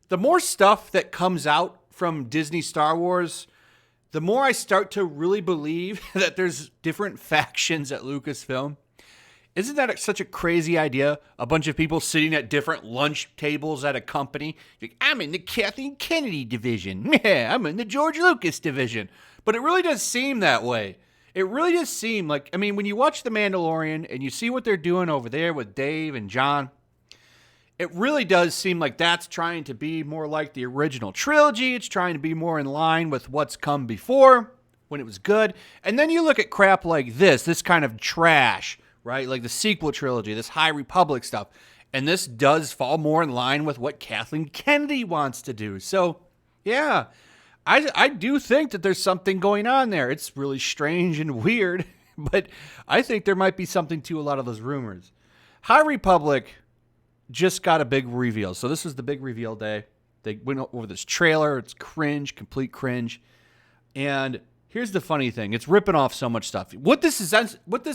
the more stuff that comes out from Disney Star Wars, the more I start to really believe that there's different factions at Lucasfilm. Isn't that such a crazy idea? A bunch of people sitting at different lunch tables at a company. Like, I'm in the Kathleen Kennedy division. Yeah, I'm in the George Lucas division. But it really does seem that way. It really does seem like, I mean, when you watch The Mandalorian and you see what they're doing over there with Dave and John, it really does seem like that's trying to be more like the original trilogy. It's trying to be more in line with what's come before when it was good. And then you look at crap like this kind of trash, right? Like the sequel trilogy, this High Republic stuff. And this does fall more in line with what Kathleen Kennedy wants to do. So, yeah, I do think that there's something going on there. It's really strange and weird, but I think there might be something to a lot of those rumors. High Republic just got a big reveal. So this was the big reveal day. They went over this trailer. It's cringe, complete cringe. And here's the funny thing. It's ripping off so much stuff. What this is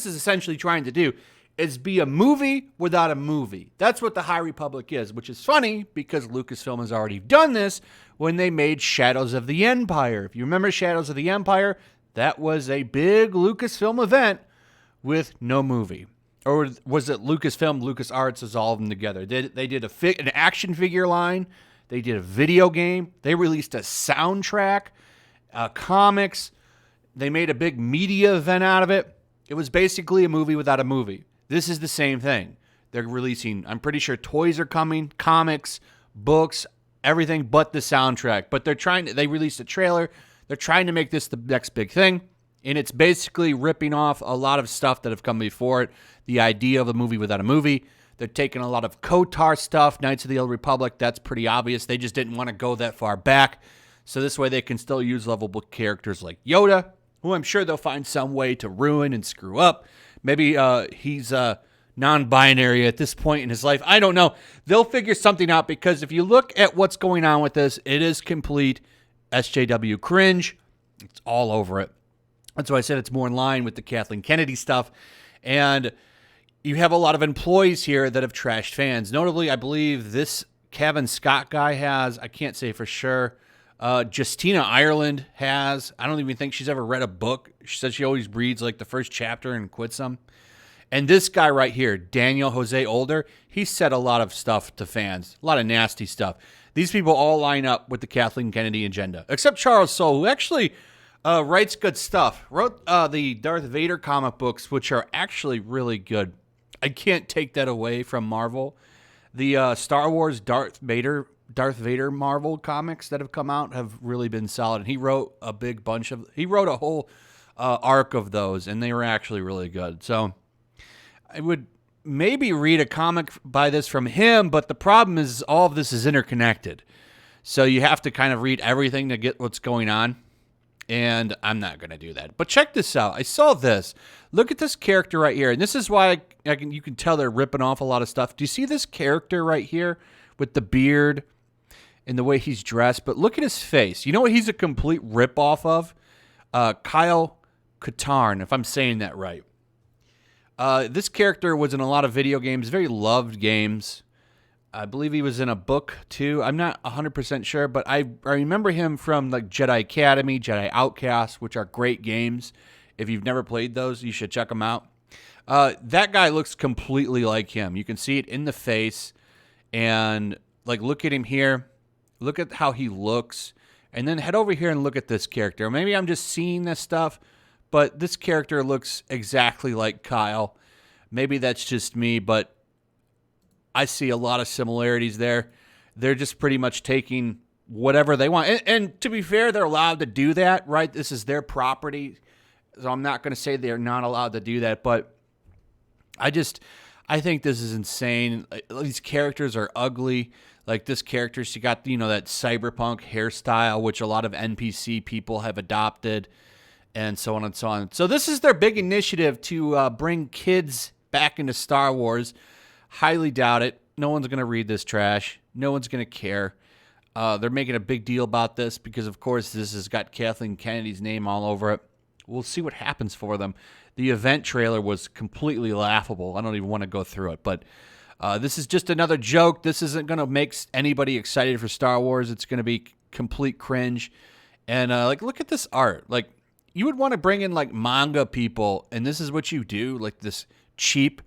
essentially trying to do is be a movie without a movie. That's what the High Republic is, which is funny because Lucasfilm has already done this when they made Shadows of the Empire. If you remember Shadows of the Empire, that was a big Lucasfilm event with no movie. Or was it Lucasfilm, LucasArts, is all of them together? They did an action figure line. They did a video game. They released a soundtrack, comics. They made a big media event out of it. It was basically a movie without a movie. This is the same thing. They're releasing, I'm pretty sure toys are coming, comics, books, everything but the soundtrack. But they released a trailer. They're trying to make this the next big thing. And it's basically ripping off a lot of stuff that have come before it. The idea of a movie without a movie. They're taking a lot of KOTOR stuff, Knights of the Old Republic. That's pretty obvious. They just didn't want to go that far back. So this way they can still use lovable characters like Yoda, who I'm sure they'll find some way to ruin and screw up. Maybe he's non-binary at this point in his life. I don't know. They'll figure something out because if you look at what's going on with this, it is complete SJW cringe. It's all over it. That's why I said it's more in line with the Kathleen Kennedy stuff. And you have a lot of employees here that have trashed fans. Notably, I believe this Kevin Scott guy has. I can't say for sure. Justina Ireland has. I don't even think she's ever read a book. She says she always reads like the first chapter and quits them. And this guy right here, Daniel Jose Older, he said a lot of stuff to fans. A lot of nasty stuff. These people all line up with the Kathleen Kennedy agenda. Except Charles Soule, who actually writes good stuff. Wrote the Darth Vader comic books, which are actually really good. I can't take that away from Marvel. The Star Wars Darth Vader Marvel comics that have come out have really been solid. And he wrote he wrote a whole arc of those, and they were actually really good. So I would maybe read a comic by this from him, but the problem is all of this is interconnected. So you have to kind of read everything to get what's going on. And I'm not going to do that. But check this out. I saw this. Look at this character right here. And this is why you can tell they're ripping off a lot of stuff. Do you see this character right here with the beard and the way he's dressed? But look at his face. You know what he's a complete ripoff of? Kyle Katarn, if I'm saying that right. This character was in a lot of video games, very loved games. I believe he was in a book, too. I'm not 100% sure, but I remember him from like Jedi Academy, Jedi Outcast, which are great games. If you've never played those, you should check them out. That guy looks completely like him. You can see it in the face. And like, look at him here. Look at how he looks. And then head over here and look at this character. Maybe I'm just seeing this stuff, but this character looks exactly like Kyle. Maybe that's just me, but I see a lot of similarities there. They're just pretty much taking whatever they want. And to be fair, they're allowed to do that, right? This is their property. So I'm not going to say they're not allowed to do that, but I think this is insane. These characters are ugly. Like this character, she got, that cyberpunk hairstyle, which a lot of NPC people have adopted, and so on and so on. So this is their big initiative to bring kids back into Star Wars. Highly doubt it. No one's going to read this trash. No one's going to care. They're making a big deal about this because, of course, this has got Kathleen Kennedy's name all over it. We'll see what happens for them. The event trailer was completely laughable. I don't even want to go through it. But This is just another joke. This isn't going to make anybody excited for Star Wars. It's going to be complete cringe. And like, look at this art. Like, you would want to bring in like manga people, and this is what you do. Like this cheap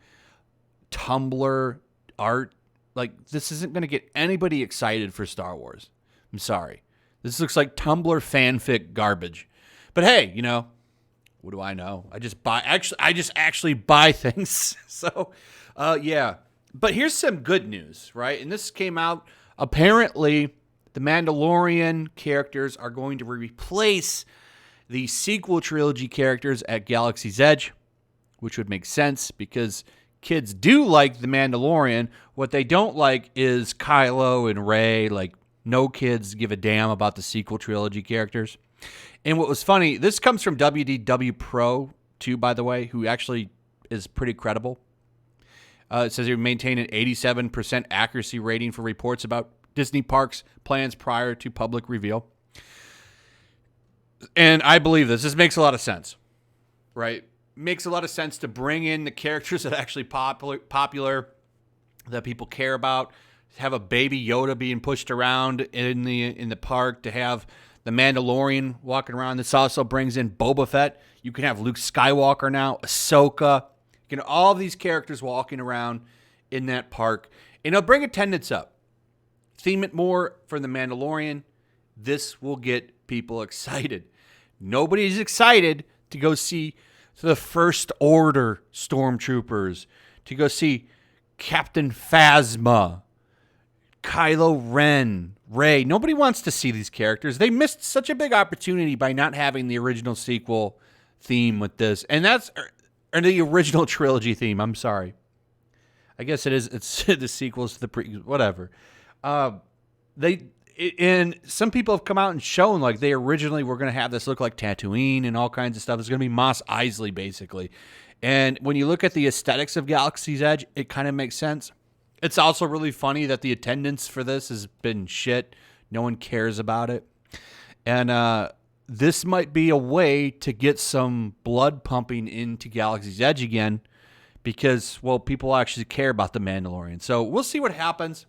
Tumblr art. Like, this isn't going to get anybody excited for Star Wars. I'm sorry. This looks like Tumblr fanfic garbage. But hey, you know, what do I know? I just actually buy things. So, yeah. But here's some good news, right? And this came out. Apparently, the Mandalorian characters are going to replace the sequel trilogy characters at Galaxy's Edge, which would make sense because kids do like the Mandalorian. What they don't like is Kylo and Rey. Like, no kids give a damn about the sequel trilogy characters. And what was funny, this comes from WDW Pro, too, by the way, who actually is pretty credible. It says they maintain an 87% accuracy rating for reports about Disney parks plans prior to public reveal. And I believe this. This makes a lot of sense, right? Makes a lot of sense to bring in the characters that are actually popular, that people care about. Have a baby Yoda being pushed around in the park, to have the Mandalorian walking around. This also brings in Boba Fett. You can have Luke Skywalker now, Ahsoka. You can have all of these characters walking around in that park. And it'll bring attendance up. Theme it more for the Mandalorian. This will get people excited. Nobody's excited to go see the First Order stormtroopers, to go see Captain Phasma, Kylo Ren, Rey. Nobody wants to see these characters. They missed such a big opportunity by not having the original sequel theme with this. And that's or the original trilogy theme. I'm sorry. I guess it is. It's the sequels to the whatever. And some people have come out and shown like they originally were going to have this look like Tatooine and all kinds of stuff. It's going to be Mos Eisley basically. And when you look at the aesthetics of Galaxy's Edge, it kind of makes sense. It's also really funny that the attendance for this has been shit. No one cares about it. And this might be a way to get some blood pumping into Galaxy's Edge again because, well, people actually care about the Mandalorian. So we'll see what happens.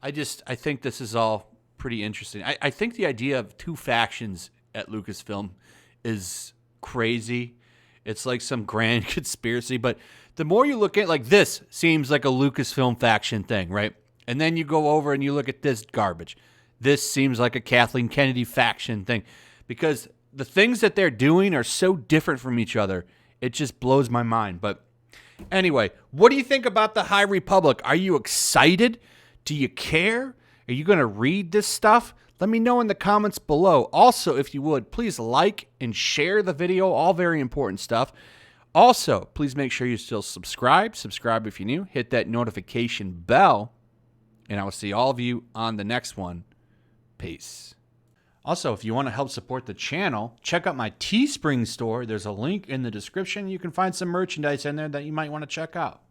I think this is all pretty interesting. I think the idea of two factions at Lucasfilm is crazy. It's like some grand conspiracy, but the more you look at, like, this seems like a Lucasfilm faction thing, right? And then you go over and you look at this garbage. This seems like a Kathleen Kennedy faction thing because the things that they're doing are so different from each other. It just blows my mind. But anyway, what do you think about the High Republic? Are you excited? Do you care? Are you going to read this stuff? Let me know in the comments below. Also, if you would, please like and share the video. All very important stuff. Also, please make sure you still subscribe. Subscribe if you're new. Hit that notification bell. And I will see all of you on the next one. Peace. Also, if you want to help support the channel, check out my Teespring store. There's a link in the description. You can find some merchandise in there that you might want to check out.